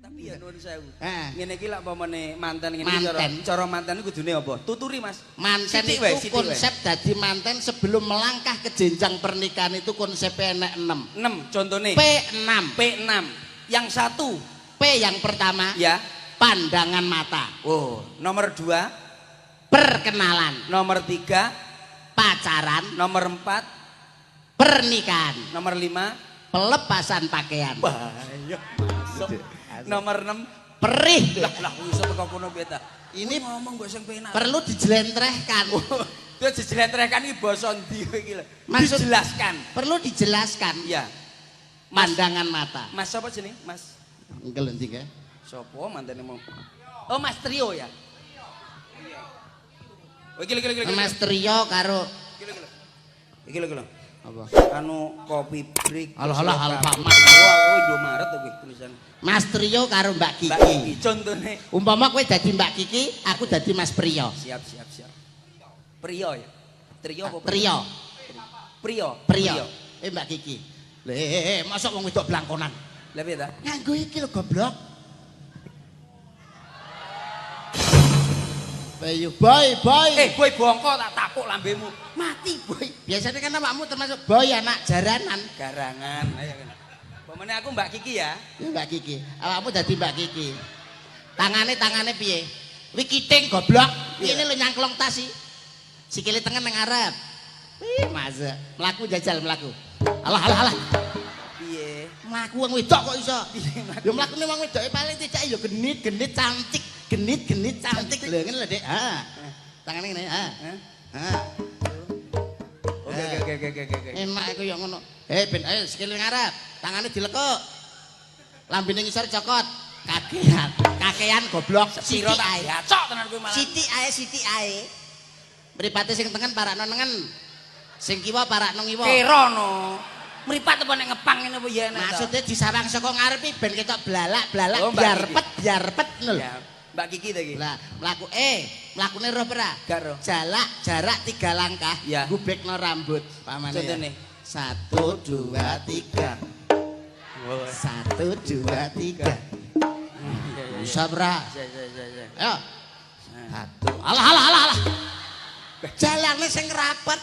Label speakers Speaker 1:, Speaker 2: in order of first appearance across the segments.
Speaker 1: Tapi ya nuwun sewu.
Speaker 2: Heeh.
Speaker 1: Ngene iki lak pamane manten ngene iki cara manten kudune apa? Tuturi Mas.
Speaker 2: Manten itu konsep dadi manten sebelum melangkah ke jenjang pernikahan itu konsepnya enek 6.
Speaker 1: 6 contone.
Speaker 2: P6.
Speaker 1: P6. Yang satu
Speaker 2: P yang pertama
Speaker 1: ya
Speaker 2: pandangan mata.
Speaker 1: Oh, nomor 2
Speaker 2: Perkenalan.
Speaker 1: nomor 3
Speaker 2: Pacaran.
Speaker 1: nomor 4
Speaker 2: Pernikahan.
Speaker 1: nomor 5
Speaker 2: Pelepasan pakaian.
Speaker 1: bahaya masuk. Nomor 6
Speaker 2: Perih.
Speaker 1: lah iso teko kono piye ta?
Speaker 2: Ini
Speaker 1: ngomong mbok sing penak.
Speaker 2: perlu dijelentrehkan.
Speaker 1: Itu dijelentrehkan iki basa ndi iki lho.
Speaker 2: Maksud-
Speaker 1: Dijelaskan.
Speaker 2: Perlu dijelaskan.
Speaker 1: Iya. Mas,
Speaker 2: Pandangan mata.
Speaker 1: Mas sapa jeneng? Mas
Speaker 2: Engkel endi kae?
Speaker 1: sapa mantene mau? Oh, Mas Trio ya. Oh, iki lho.
Speaker 2: Mas Trio karo
Speaker 1: Iki lho.
Speaker 2: apa?
Speaker 1: Anu kopi break.
Speaker 2: Alah Pak Mas.
Speaker 1: Wah, Indomaret to kuwi tulisan.
Speaker 2: Mas Trio karo Mbak
Speaker 1: Mbak
Speaker 2: Kiki.
Speaker 1: Kiki contone.
Speaker 2: Umpama kowe dadi Mbak Kiki, aku dadi Mas Prio.
Speaker 1: Siap. Prio ya. Trio apa?
Speaker 2: Trio.
Speaker 1: Prio.
Speaker 2: Mbak Kiki. Masa wong wedok blangkonan.
Speaker 1: Lah piye ta?
Speaker 2: Nganggo iki lho goblok. Bayu, boy.
Speaker 1: Boy bongko tak takuk lambemu. Mati, boy.
Speaker 2: Biasanya kan awakmu termasuk boy anak jaranan.
Speaker 1: Garangan. Ayo kan. Pemene aku Mbak Kiki ya.
Speaker 2: Ya Mbak Kiki. Awakmu dadi Mbak Kiki. Tangane piye? Kuwi kiting goblok. Ini lho nyangklong tas iki. Sikile tengen nang ngarep. Wih, masa. Mlaku jajal mlaku. Alah.
Speaker 1: Piye?
Speaker 2: Mlaku wong wedok kok iso.
Speaker 1: Piye
Speaker 2: Ya mlakune wong wedoke paling tidak ya genit cantik. Genit cantik. Lho ngene lho, Dik. Ha. Tangane ngene, ha. Ha.
Speaker 1: Oke.
Speaker 2: Enak iku ya ngono. Ben ayo sikile ngarep. Tangane dilekuk. Lambene ngisor cokot. Kakean goblok.
Speaker 1: Sira tak gacok tenan kuwi malah.
Speaker 2: Siti ae. Mripate sing tengen parakno nengen. Sing kiwa parakno ngiwa.
Speaker 1: Kerono. Mripat apa nek ngepang ngene apa ya enak.
Speaker 2: Maksudnya disawang saka ngarepi ben ketok blalak
Speaker 1: Oh, Mbak
Speaker 2: biar repet ngono lho.
Speaker 1: Ya, Mbak Kiki ta iki.
Speaker 2: Lah, mlakune roh ora?
Speaker 1: Gak roh.
Speaker 2: Jarak 3 langkah,
Speaker 1: Ya.
Speaker 2: gubekno rambut pamane.
Speaker 1: Contone.
Speaker 2: 1 2 3. 1 2 3. Bisa ora?
Speaker 1: Ya.
Speaker 2: Ayo. 1. Alah. Jalane sing rapet.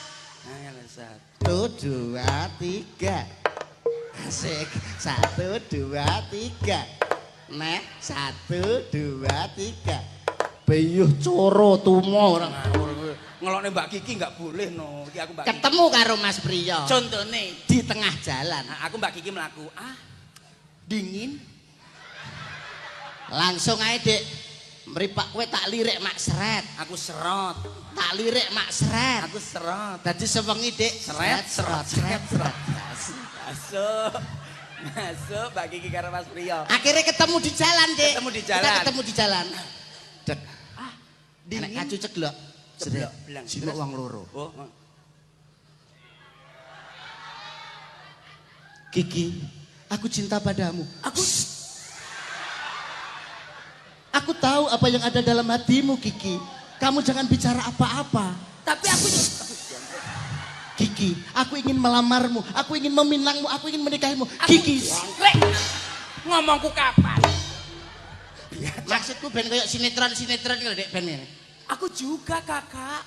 Speaker 1: Ayo 1.
Speaker 2: 1 2 3. Asik. 1 2 3. Nek 1 2 3. Beyuh coro tumo ora
Speaker 1: Ngawur kowe. Ngelokne Mbak Kiki enggak boleh no. Iki aku Mbak Kiki.
Speaker 2: ketemu karo Mas Priyo
Speaker 1: Contone
Speaker 2: di tengah jalan.
Speaker 1: nah, aku Mbak Kiki mlaku. Dingin.
Speaker 2: Langsung ae, Dik. Mripak kowe tak lirik mak sret.
Speaker 1: Aku serot.
Speaker 2: Tak lirik mak sret.
Speaker 1: Aku serot.
Speaker 2: Dadi sewengi, Dik.
Speaker 1: Sret. Masuk Mbak Kiki karo Mas Priyo.
Speaker 2: Akhirnya ketemu di jalan, Dik.
Speaker 1: Ketemu di jalan.
Speaker 2: Kita ketemu di jalan. Dek.
Speaker 1: Dingin.
Speaker 2: Nek kacu ceglok.
Speaker 1: Ceblok, bilang.
Speaker 2: Sinuk wong loro.
Speaker 1: Oh,
Speaker 2: Kiki, aku cinta padamu. Aku tahu apa yang ada dalam hatimu, Kiki. Kamu jangan bicara apa-apa.
Speaker 1: tapi aku
Speaker 2: Kiki, aku ingin melamarmu, aku ingin meminangmu, aku ingin menikahimu. Kiki,
Speaker 1: jangkrik. Ngomongku kapan?
Speaker 2: maksudku ben kayak sinetron gitu, Dek, ben ini.
Speaker 1: Aku juga kakak.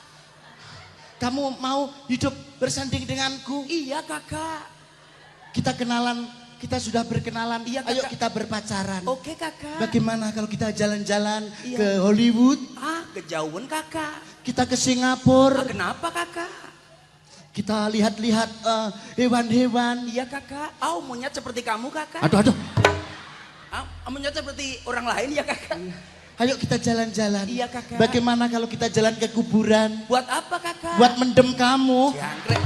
Speaker 2: Kamu mau hidup bersanding denganku?
Speaker 1: Iya kakak.
Speaker 2: Kita kenalan, kita sudah berkenalan.
Speaker 1: Iya,
Speaker 2: Ayo
Speaker 1: Kakak.
Speaker 2: kita berpacaran.
Speaker 1: Oke kakak.
Speaker 2: Bagaimana kalau kita jalan-jalan
Speaker 1: Iya.
Speaker 2: ke Hollywood?
Speaker 1: Kejauhan kakak.
Speaker 2: Kita ke Singapura?
Speaker 1: Kenapa kakak?
Speaker 2: Kita lihat-lihat hewan-hewan.
Speaker 1: Iya kakak. Monyet seperti kamu kakak.
Speaker 2: Aduh.
Speaker 1: Monyet seperti orang lain ya kakak.
Speaker 2: Ayo kita jalan-jalan.
Speaker 1: Iya, Kakak.
Speaker 2: Bagaimana kalau kita jalan ke kuburan?
Speaker 1: Buat apa kakak?
Speaker 2: Buat mendem kamu.
Speaker 1: jangkrik.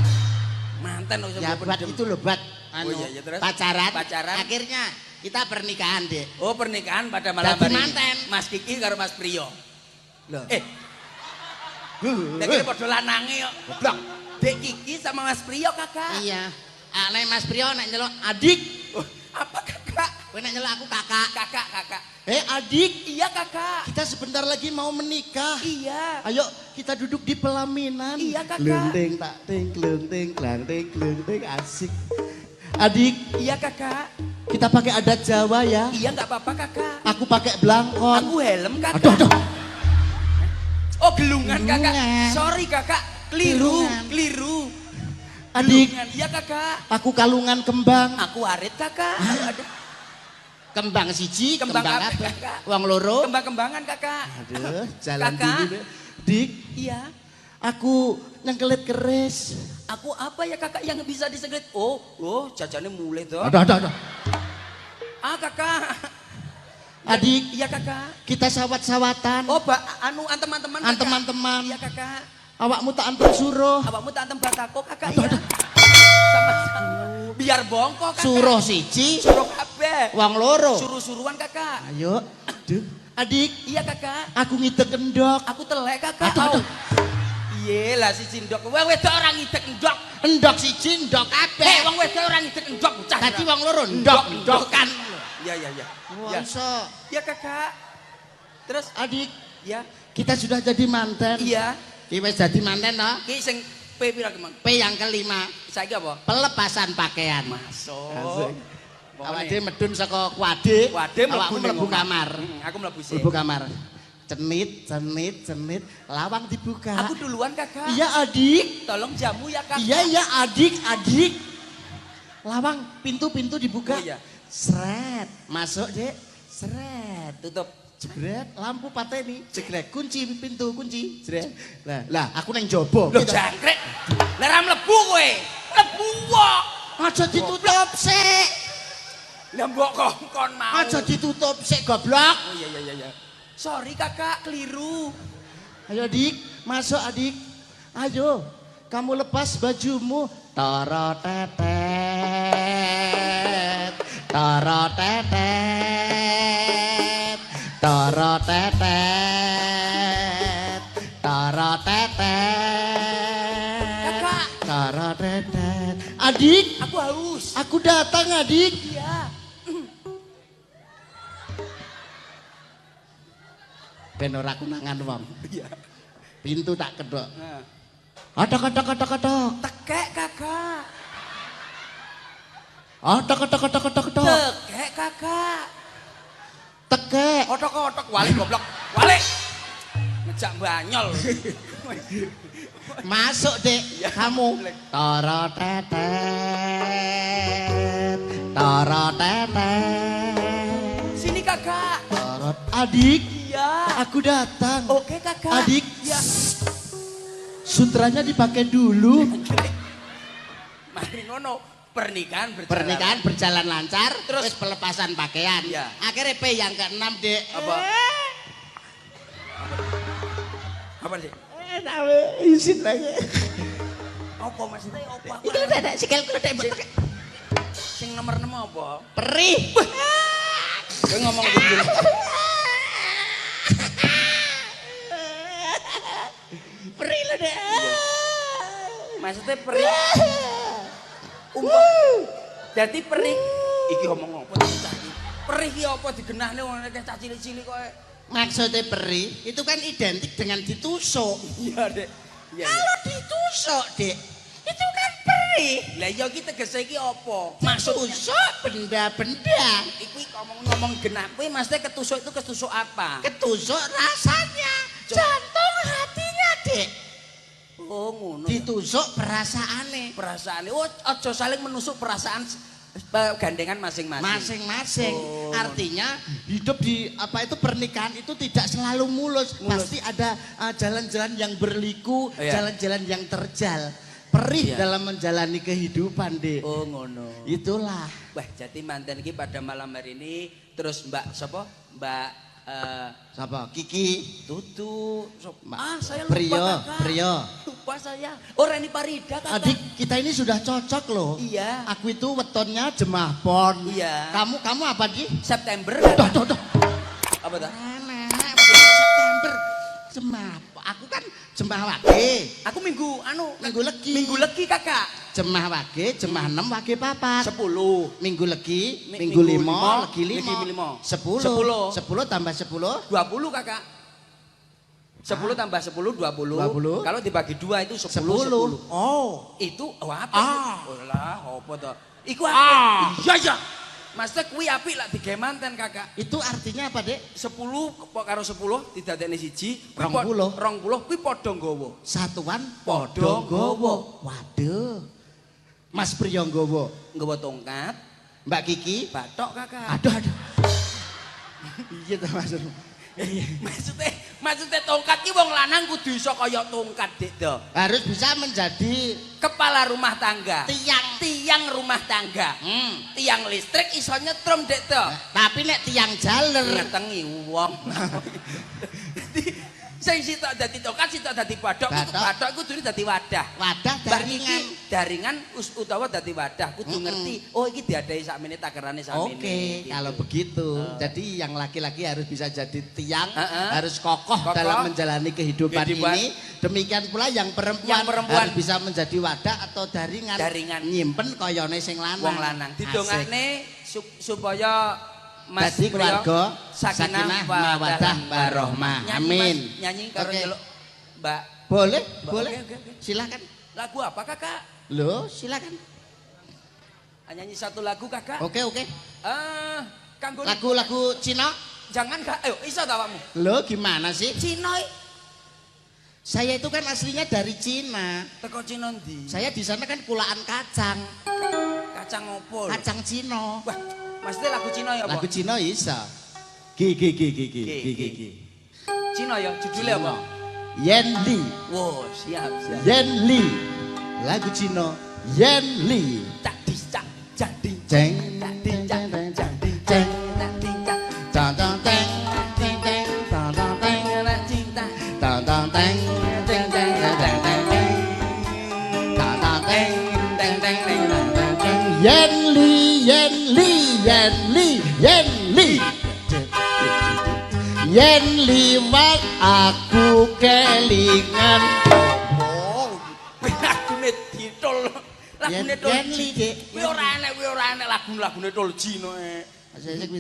Speaker 1: Mantan usah
Speaker 2: Ya buat itu loh, buat
Speaker 1: iya, terus?
Speaker 2: pacaran.
Speaker 1: Pacaran.
Speaker 2: Akhirnya kita pernikahan, Dek.
Speaker 1: Oh pernikahan pada malam
Speaker 2: Dadi
Speaker 1: hari ini.
Speaker 2: manten.
Speaker 1: Mas Kiki karo Mas Priyo.
Speaker 2: Loh.
Speaker 1: Nek kira padha lanange kok.
Speaker 2: Goblok.
Speaker 1: Dek Kiki sama Mas Priyo kakak.
Speaker 2: Iya. Nek Mas Priyo nek nyeluk adik,
Speaker 1: Apa kakak?
Speaker 2: kowe nek nyeluk aku kakak.
Speaker 1: Kakak.
Speaker 2: Adik,
Speaker 1: Iya kakak.
Speaker 2: kita sebentar lagi mau menikah.
Speaker 1: Iya.
Speaker 2: Ayo kita duduk di pelaminan.
Speaker 1: Iya, Kakak.
Speaker 2: Glendeng tak ting, glendeng, glendeng, glendeng, asik. Adik,
Speaker 1: Iya kakak.
Speaker 3: Kita pakai adat Jawa ya.
Speaker 1: Iya nggak apa-apa kakak.
Speaker 3: Aku pakai belangkon.
Speaker 1: Aku helm kakak.
Speaker 3: Aduh, aduh.
Speaker 1: Oh gelungan kakak.
Speaker 3: Gelungan.
Speaker 1: Sorry kakak. Keliru,
Speaker 3: Gelungan.
Speaker 1: keliru.
Speaker 3: Adik,
Speaker 1: Gelungan. Iya kakak.
Speaker 3: aku kalungan kembang.
Speaker 1: Aku arit kakak. Aduh,
Speaker 2: Kembang siji,
Speaker 1: Kembang
Speaker 2: kembang
Speaker 1: apa,
Speaker 2: apa?
Speaker 1: Kakak?
Speaker 2: Wong loro.
Speaker 1: kembang-kembangan kakak.
Speaker 3: Aduh, jalan
Speaker 1: Kakak.
Speaker 3: dulu deh. Dik,
Speaker 1: Iya.
Speaker 3: aku nyengkelit keris.
Speaker 1: Aku apa ya kakak yang bisa diseglit? Oh, jajannya mulai tuh.
Speaker 3: Aduh.
Speaker 1: Ah kakak.
Speaker 3: Adik,
Speaker 1: Iya kakak.
Speaker 3: kita sawat-sawatan.
Speaker 1: Oh teman-teman.
Speaker 3: Teman-teman.
Speaker 1: Iya kakak.
Speaker 3: Awakmu tak antum suruh.
Speaker 1: Awakmu tak antem batako kakak ya. Sama-sama. Biar bongkok kakak.
Speaker 2: Suruh siji,
Speaker 1: Suruh kabeh.
Speaker 2: wong loro.
Speaker 1: Suruh-suruhan kakak.
Speaker 3: Ayo. Aduh. Adik,
Speaker 1: Iya kakak.
Speaker 3: aku ngidek endok.
Speaker 1: Aku telek kakak.
Speaker 3: Aduh.
Speaker 1: Iya lah si cindok. Wong wedok orang ngidek endok.
Speaker 2: Endok siji, endok kabeh.
Speaker 1: Wong wedok orang ngidek endok bocah.
Speaker 2: Dadi wong loro endok, endokan.
Speaker 1: Iya. Ya.
Speaker 2: Wongso.
Speaker 1: Ya kakak. Terus
Speaker 3: Adik,
Speaker 1: ya.
Speaker 3: kita sudah jadi mantan.
Speaker 1: Iya.
Speaker 2: Ki wis dadi manten to.
Speaker 1: Ki sing P pira ki, Mang?
Speaker 2: P yang kelima,
Speaker 1: Saiki apa?
Speaker 2: pelepasan pakaian.
Speaker 1: Masuk.
Speaker 3: Asik.
Speaker 2: Awak dhewe medun saka kuade.
Speaker 1: Wade
Speaker 2: awakmu mlebu
Speaker 1: ning omah.
Speaker 2: kamar.
Speaker 1: Aku mlebu sih.
Speaker 2: Mlebu kamar. Cenit, lawang dibuka.
Speaker 1: Aku duluan kakak.
Speaker 3: Iya, Adik.
Speaker 1: Tolong jamu ya kakak.
Speaker 3: Iya, adik. Lawang, pintu dibuka.
Speaker 1: Oh iya.
Speaker 3: Sret, masuk, Dek. Sret.
Speaker 1: Tutup.
Speaker 3: Jebret, lampu pateni. Jegrek, kunci pintu, kunci. Jebret. Lah, aku nang jobo.
Speaker 1: Loh jangkrik. Lah ra mlebu kowe. Mlebu kok.
Speaker 2: Aja ditutup sik.
Speaker 1: Lah mbok kongkon mau.
Speaker 2: Aja ditutup sik goblok.
Speaker 1: Oh iya. Sorry kakak, keliru.
Speaker 3: Ayo, Adik. Masuk, Adik. Ayo. Kamu lepas bajumu. Toro tetet. Toro tetet. Toro tetet. Toro tetet.
Speaker 1: Kakak.
Speaker 3: Toro tetet. Adik,
Speaker 1: Aku haus.
Speaker 3: aku datang, Adik.
Speaker 1: Iya.
Speaker 3: Ben ora kunangan wong.
Speaker 1: Iya.
Speaker 3: Pintu tak kedok.
Speaker 1: Nah.
Speaker 3: Atok.
Speaker 1: Tekek kakak.
Speaker 3: Atok.
Speaker 1: Tekek kakak.
Speaker 3: Tekek.
Speaker 1: Otok walik goblok. Walik. Ngejak banyol.
Speaker 2: Masuk, Dek.
Speaker 1: Ya,
Speaker 2: Kamu.
Speaker 1: boleh.
Speaker 3: Toro tetet. Toro tetet.
Speaker 1: Sini kakak.
Speaker 3: Toro. Adik,
Speaker 1: Iya.
Speaker 3: aku datang.
Speaker 1: Oke kakak.
Speaker 3: Adik.
Speaker 1: Ya.
Speaker 3: Sutranya dipakai dulu.
Speaker 1: Mari ngono. Pernikahan berjalan.
Speaker 2: Pernikahan berjalan lancar,
Speaker 1: Terus?
Speaker 2: terus pelepasan pakaian.
Speaker 1: Iya.
Speaker 2: Akhirnya P yang ke-6, Dek.
Speaker 1: Apa? Apa sih?
Speaker 3: Izin lagi.
Speaker 1: Apa maksudnya? Apa?
Speaker 2: Iki lho, Dek, sikilku lho, Dek.
Speaker 1: Sing nomor 6 apa?
Speaker 2: Perih.
Speaker 1: Kowe ngomong gitu.
Speaker 2: Perih lho, Dek.
Speaker 1: Maksudnya perih. Umpam. Jadi perih. Iki ngomong apa? Perih ki apa digenahne wong nek cah cilik-cilik kok.
Speaker 2: Maksudnya perih, itu kan identik dengan ditusuk.
Speaker 1: Iya, Dek. Iya.
Speaker 2: Kalau ditusuk, Dek, itu kan perih.
Speaker 1: Lah iya ki tegese iki apa?
Speaker 2: Tusuk benda-benda.
Speaker 1: Iku ngomong genah. Kowe maksudnya ketusuk itu ketusuk apa?
Speaker 2: Ketusuk rasanya, jantung hatinya, Dek.
Speaker 1: Oh, ngono.
Speaker 2: Ditusuk perasaannya.
Speaker 1: Perasaan. Oh, aja saling menusuk perasaan gandengan masing-masing.
Speaker 2: Masing-masing.
Speaker 1: Oh.
Speaker 2: Artinya hidup di apa itu pernikahan itu tidak selalu mulus. Pasti ada jalan-jalan yang berliku,
Speaker 1: Iya.
Speaker 2: jalan-jalan yang terjal. Perih
Speaker 1: Iya.
Speaker 2: dalam menjalani kehidupan, Dek.
Speaker 1: Oh, ngono.
Speaker 2: Itulah.
Speaker 1: Wah, jadi mantan iki pada malam hari ini terus Mbak sapa? Mbak
Speaker 2: Siapa? Kiki.
Speaker 1: Tutu. Saya lupa
Speaker 2: Prio,
Speaker 1: kakak.
Speaker 2: Prio.
Speaker 1: Lupa saya. Oh, Reni Parida kakak.
Speaker 3: Adik, kita ini sudah cocok loh.
Speaker 1: Iya.
Speaker 3: Aku itu wetonnya jemah pon.
Speaker 1: Iya.
Speaker 2: Kamu apa, Di?
Speaker 1: September kakak.
Speaker 3: Doh.
Speaker 1: Apa dah?
Speaker 2: September. Jemah. Aku kan jemah wage.
Speaker 1: Aku minggu
Speaker 2: Legi.
Speaker 1: Minggu legi kakak.
Speaker 2: Jemah wage, jemah 6 wage papat.
Speaker 1: 10.
Speaker 2: Minggu legi,
Speaker 1: Minggu
Speaker 2: minggu
Speaker 1: limo,
Speaker 2: limo, legi
Speaker 1: legi
Speaker 2: limo.
Speaker 1: limo.
Speaker 2: 10. 10 tambah 10.
Speaker 1: 20 kakak. 10 tambah 10 20.
Speaker 2: 20.
Speaker 1: Kalau dibagi 2 itu 10
Speaker 2: 10.
Speaker 1: 10.
Speaker 2: Oh.
Speaker 1: Itu apa?
Speaker 2: Ah.
Speaker 1: Oh lah, apa toh? Iku apa? Iya. Maksudnya kuwi apik lak digawe manten kakak.
Speaker 2: Itu artinya apa, Dek?
Speaker 1: 10 kok karo 10 didadekne siji,
Speaker 2: 20.
Speaker 1: 20 kuwi padha nggawa.
Speaker 2: Satuan
Speaker 1: Padha nggawa.
Speaker 2: Waduh. Mas Priyo nggawa.
Speaker 1: Nggawa tongkat,
Speaker 2: Mbak Kiki.
Speaker 1: bathok kakak.
Speaker 2: Aduh. Iya ta maksudmu.
Speaker 1: Maksudnya tongkat ki wong lanang kudu iso kaya tongkat, Dik to.
Speaker 2: Harus bisa menjadi
Speaker 1: Kepala rumah tangga.
Speaker 2: tiang
Speaker 1: Rumah tangga. Tiang listrik iso nyetrum, Dik to.
Speaker 2: Tapi nek tiang jaler
Speaker 1: Ngetengi wong. Sing sitok dadi tongkat, sitok dadi bathok, bathok kudu dadi wadah.
Speaker 2: wadah daringan.
Speaker 1: Daringan utawa dadi wadah kudu ngerti. Oh iki diadahi sakmene takerane sakmene.
Speaker 2: Oke,
Speaker 1: gitu.
Speaker 2: kalau begitu. Jadi yang laki-laki harus bisa jadi tiang, harus kokoh
Speaker 1: Kokoh.
Speaker 2: dalam menjalani kehidupan
Speaker 1: Kehidupan.
Speaker 2: ini. Demikian pula yang perempuan, harus bisa menjadi wadah atau daringan. Nyimpen koyone sing lanang.
Speaker 1: Wong lanang didongakne supaya Mas
Speaker 2: Dadi
Speaker 1: Priyo
Speaker 2: keluarga
Speaker 1: sakinah
Speaker 2: mawaddah warahmah. Amin.
Speaker 1: Nyanyi karo
Speaker 2: Oke.
Speaker 1: nyeluk Mbak.
Speaker 2: Boleh,
Speaker 1: Mbak,
Speaker 2: boleh.
Speaker 1: oke.
Speaker 2: Silakan.
Speaker 1: Lagu apa kakak?
Speaker 2: Loh, silakan.
Speaker 1: Nyanyi satu lagu kakak.
Speaker 2: Oke.
Speaker 1: Kanggo
Speaker 2: Lagu-lagu Cina.
Speaker 1: jangan kak. Ayo iso ta awakmu?
Speaker 2: Loh, gimana sih?
Speaker 1: Cina
Speaker 2: Saya itu kan aslinya dari Cina.
Speaker 1: teko Cina ndi?
Speaker 2: Saya di sana kan kulaan kacang.
Speaker 1: Kacang opo? lho?
Speaker 2: Kacang Cina.
Speaker 1: Wah, maksudnya lagu Cina ya apa?
Speaker 2: Lagu Cina isa.
Speaker 1: G.
Speaker 2: Gi.
Speaker 1: Cina ya, judulnya apa?
Speaker 2: Yen Li.
Speaker 1: Wow, siap.
Speaker 2: Yen Li. Lagu Cina. Yen Li.
Speaker 1: Cak dis cak jadi
Speaker 2: Ceng.
Speaker 1: cak di cak jadi
Speaker 2: Ceng.
Speaker 1: cak di cak
Speaker 2: Tang tang teng. Teng teng. Tang tang teng.
Speaker 1: cak cinta
Speaker 2: Tang tang teng. Teng teng teng teng teng. Tang tang teng.
Speaker 1: teng teng teng teng teng.
Speaker 2: Yen Li. Yen liwat aku kelingan.
Speaker 1: Oh, lagune didol. Lagune tol.
Speaker 2: Yen Li, Dik.
Speaker 1: Kuwi ora enek lagu-lagune tol Cina.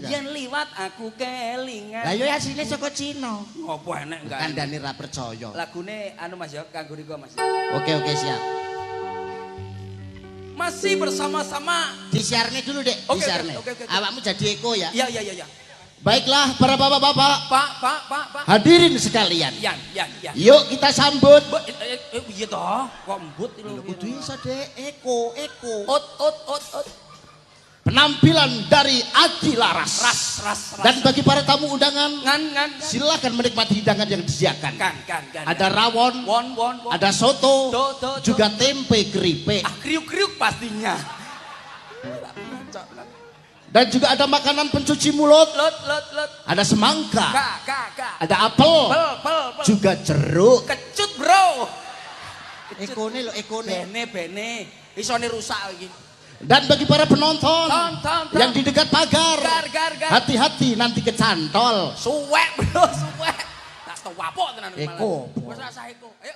Speaker 1: Yen liwat aku kelingan.
Speaker 2: Lah yo asline saka Cina.
Speaker 1: Ngopo enek enggak?
Speaker 2: Kandhane ra percaya.
Speaker 1: Lagune anu Mas ya, kanggo riko Mas.
Speaker 2: Oke siap.
Speaker 1: Masih bersama-sama.
Speaker 2: Disiarne dulu, Dek.
Speaker 1: Oke,
Speaker 2: Disiarne.
Speaker 1: oke.
Speaker 2: Awakmu jadi eko ya.
Speaker 1: Iya.
Speaker 2: Baiklah para bapak-bapak,
Speaker 1: Pak.
Speaker 2: hadirin sekalian.
Speaker 1: Yan.
Speaker 2: Yuk kita sambut.
Speaker 1: Iya toh, kok embut lho.
Speaker 2: Kudu iso, Dek. Eko.
Speaker 1: Ot.
Speaker 2: Penampilan dari Aji Laras.
Speaker 1: Ras.
Speaker 2: Dan bagi para tamu undangan,
Speaker 1: Ngan.
Speaker 2: silakan menikmati hidangan yang disediakan.
Speaker 1: Kan.
Speaker 2: Ada rawon,
Speaker 1: Won.
Speaker 2: ada soto,
Speaker 1: Do.
Speaker 2: juga tempe keripik.
Speaker 1: Kriuk pastinya.
Speaker 2: Dan juga ada makanan pencuci mulut,
Speaker 1: Lot.
Speaker 2: ada semangka,
Speaker 1: Kak.
Speaker 2: ada apel,
Speaker 1: Pel.
Speaker 2: juga jeruk.
Speaker 1: Kecut, Bro.
Speaker 2: Ekone.
Speaker 1: Bene. Isone rusak iki.
Speaker 2: Dan bagi para penonton
Speaker 1: Tonton.
Speaker 2: yang di dekat pagar,
Speaker 1: Gar.
Speaker 2: hati-hati nanti kecantol.
Speaker 1: Suwek, Bro. Tak tau apa tenan.
Speaker 2: Eko.
Speaker 1: Wes rasa eko. Ayo.